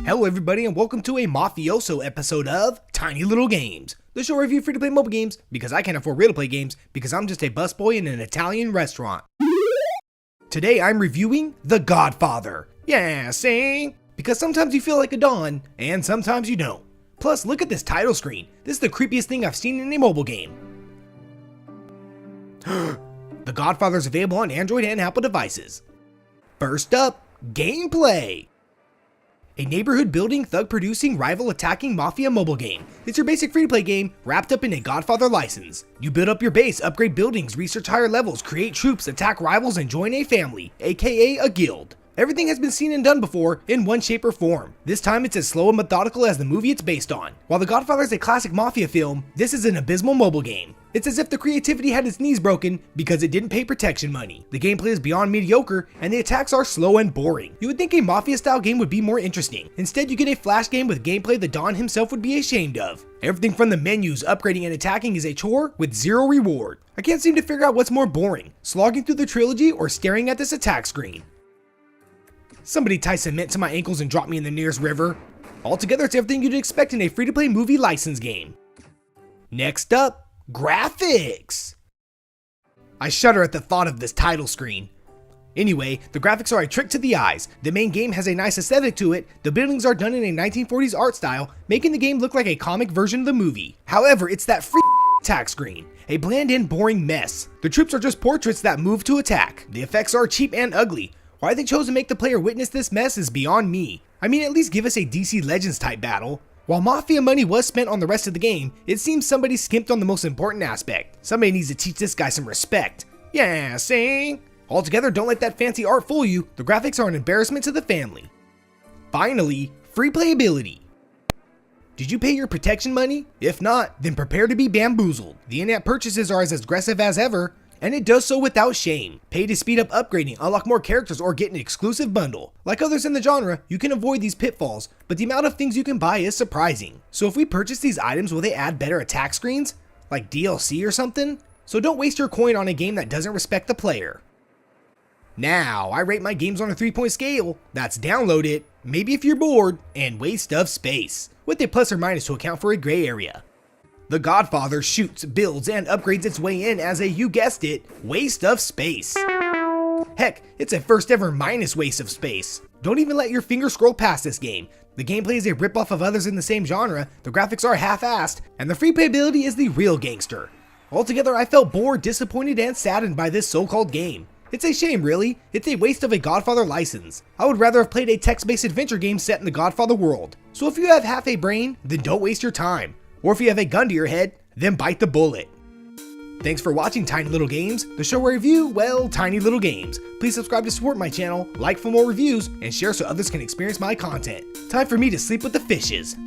Hello everybody and welcome to a mafioso episode of Tiny Little Games, the show where I review free-to-play mobile games because I can't afford real-to-play games because I'm just a busboy in an Italian restaurant. Today I'm reviewing The Godfather. Yeah, see? Because sometimes you feel like a Don, and sometimes you don't. Plus, look at this title screen. This is the creepiest thing I've seen in a mobile game. The Godfather is available on Android and Apple devices. First up, gameplay. A neighborhood building, thug producing, rival attacking mafia mobile game. It's your basic free-to-play game wrapped up in a Godfather license. You build up your base, upgrade buildings, research higher levels, create troops, attack rivals, and join a family, aka a guild. Everything has been seen and done before in one shape or form. This time it's as slow and methodical as the movie it's based on. While The Godfather is a classic mafia film, this is an abysmal mobile game. It's as if the creativity had its knees broken because it didn't pay protection money. The gameplay is beyond mediocre and the attacks are slow and boring. You would think a mafia style game would be more interesting. Instead you get a flash game with gameplay the Don himself would be ashamed of. Everything from the menus, upgrading, and attacking is a chore with zero reward. I can't seem to figure out what's more boring, slogging through the trilogy or staring at this attack screen. Somebody tie cement to my ankles and drop me in the nearest river. Altogether, it's everything you'd expect in a free-to-play movie license game. Next up, graphics. I shudder at the thought of this title screen. Anyway, the graphics are a trick to the eyes. The main game has a nice aesthetic to it. The buildings are done in a 1940s art style, making the game look like a comic version of the movie. However, it's that free attack screen. A bland and boring mess. The troops are just portraits that move to attack. The effects are cheap and ugly. Why they chose to make the player witness this mess is beyond me. I mean, at least give us a DC Legends type battle. While mafia money was spent on the rest of the game, it seems somebody skimped on the most important aspect. Somebody needs to teach this guy some respect. Yeah, see? Altogether, don't let that fancy art fool you. The graphics are an embarrassment to the family. Finally, free playability. Did you pay your protection money? If not, then prepare to be bamboozled. The in-app purchases are as aggressive as ever, and it does so without shame. Pay to speed up upgrading, unlock more characters, or get an exclusive bundle. Like others in the genre, you can avoid these pitfalls, but the amount of things you can buy is surprising. So if we purchase these items, will they add better attack screens? Like DLC or something? So don't waste your coin on a game that doesn't respect the player. Now, I rate my games on a 3-point scale. That's download it, maybe if you're bored, and waste of space, with a plus or minus to account for a gray area. The Godfather shoots, builds, and upgrades its way in as a, you guessed it, waste of space. Heck, it's a first ever minus waste of space. Don't even let your finger scroll past this game. The gameplay is a ripoff of others in the same genre, the graphics are half-assed, and the free playability is the real gangster. Altogether, I felt bored, disappointed, and saddened by this so-called game. It's a shame, really. It's a waste of a Godfather license. I would rather have played a text-based adventure game set in the Godfather world. So if you have half a brain, then don't waste your time. Or if you have a gun to your head, then bite the bullet. Thanks for watching Tiny Little Games, the show where I review, well, tiny little games. Please subscribe to support my channel, like for more reviews, and share so others can experience my content. Time for me to sleep with the fishes.